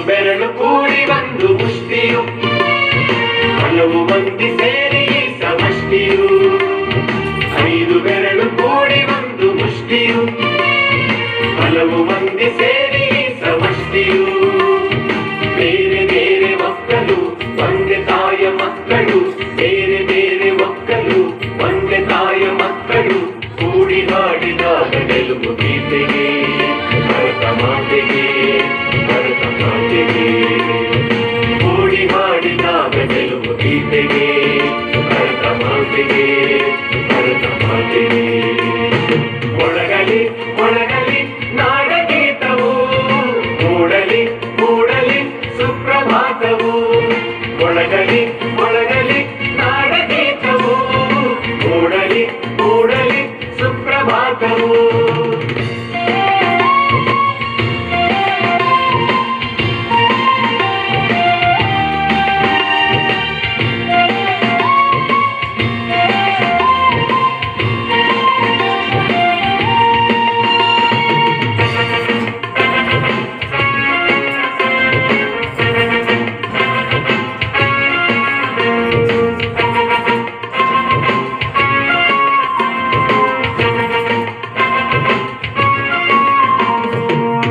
ಬೆರಳು ಕೂಡಿ ಒಂದು ಮುಷ್ಟಿಯು, ಹಲವು ಮಂದಿ ಸೇರಿ ಸಮಷ್ಟಿಯು. 5 ಬೆರಳು ಕೂಡಿ ಒಂದು ಮುಷ್ಟಿಯು, ಹಲವು ಮಂದಿ ಸೇರಿ ಸಮಷ್ಟಿಯು. ಬೇರೆ ಬೇರೆ ಮಕ್ಕಳು ಒಂದೇ ತಾಯ ಮಕ್ಕಳು, ಬೇರೆ ಬೇರೆ ಮಕ್ಕಳು ಒಂದೇ ತಾಯ ಮಕ್ಕಳು, ಕೂಡಿ ಹಾಡಿದಾಗ ಗೆಲುವು ಗೀತೆಗೆ, ಭರತ ಮಾತೆಗೆ, ಭರತ ಮಾತೆಗೆ. ಕೂಡಿ ಹಾಡಿದಾಗ ಗೆಲುವು ಗೀತೆಗೆ, ಭರತ ಮಾತೆಗೆ, ಭರತ ಮಾತೆಗೆ. ಮೊಳಗಲಿ ಮೊಳಗಲಿ ನಾಡಗೀತವು, ಮೂಡಲಿ ಮೂಡಲಿ ಸುಪ್ರಭಾತವು. ಮೊಳಗಲಿ ಮೊಳಗಲಿ ನಾಡಗೀತವು, ಮೂಡಲಿ ಮೂಡಲಿ ಸುಪ್ರಭಾತವು.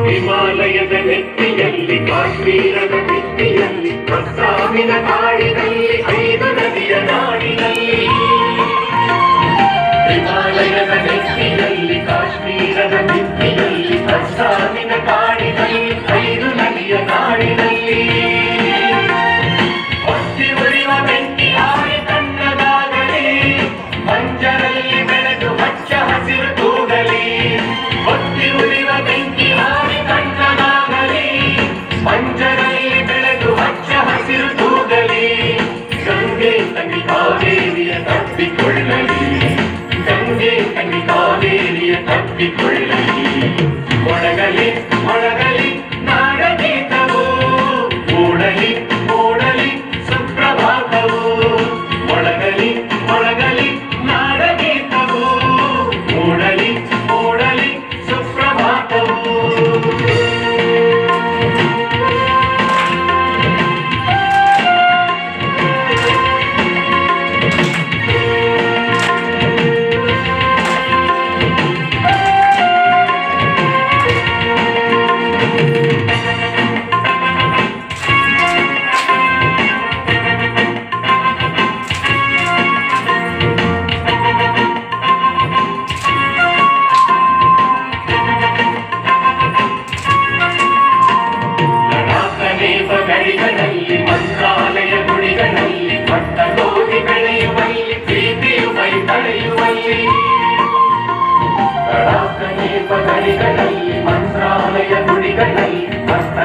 ಹಿಮಾಲಯದ ನೆತ್ತಿಯಲ್ಲಿ, ಕಾಶ್ಮೀರದ ಭಿತ್ತಿಯಲ್ಲಿ, ಅಸ್ಸಾಮಿನ ಕಾಡಿನಲ್ಲಿ, 5 ನದಿಯ ನಾಡಿನಲ್ಲಿ. ಹಿಮಾಲಯದ ನೆತ್ತಿಯಲ್ಲಿ, ಕಾಶ್ಮೀರದ ಭಿತ್ತಿಯಲ್ಲಿ, ಅಸ್ಸಾಮಿನ ಕಾಡಿನಲ್ಲಿ, 5 ನದಿಯ ನಾಡಿನಲ್ಲಿ. ಹೊತ್ತಿ ಉರಿಯುವ ಬೆಂಕಿ ಹಾರಿ ಕಣ್ಣದಾಗಲಿ, ಮಂಜರಲ್ಲಿ ಬೆಳೆದು ಹಚ್ಚ ಹಸಿರು ತೂಗಲಿ. ಹೊತ್ತಿ ಉರಿಯುವ ಬೆಂಕಿ ಹಾರಿ ಕಣ್ಣದಾಗಲಿ, ಮಂಜರಲ್ಲಿ ಬೆಳೆದು ಹಚ್ಚ ಹಸಿರು ತೂಗಲಿ. ಗಂಗೆ ತಂಗಿ ಕಾವೇರಿಯ ತಪ್ಪಿಕೊಳ್ಳಲಿ, ಗಂಗೆ ತಂಗಿ ಕಾವೇರಿಯ ತಪ್ಪಿಕೊಳ್ಳಲಿ. ಮೊಳಗಲಿ ಮೊಳಗಲಿ ನಾಡಗೀತವು, ಮೂಡಲಿ ಮೂಡಲಿ ಸುಪ್ರಭಾತವು. ಮೊಳಗಲಿ ಮೊಳಗಲಿ ನಾಡಗೀತವು, ಮೂಡಲಿ ಮೂಡಲಿ ಸುಪ್ರಭಾತವು. ಗಡಿಗಳಲ್ಲಿ, ಮಂತ್ರಾಲಯ ಗುಡಿಗಳಲ್ಲಿ, ಭತ್ತ ಗೋಧಿ ಬೆಳೆಯುವಲ್ಲಿ, ಪ್ರೀತಿಯು ಮೈ ತಳೆಯುವಲ್ಲಿ. ಗಡಿಗಳಲ್ಲಿ, ಮಂತ್ರಾಲಯ ಗುಡಿಗಳಲ್ಲಿ, ಭತ್ತ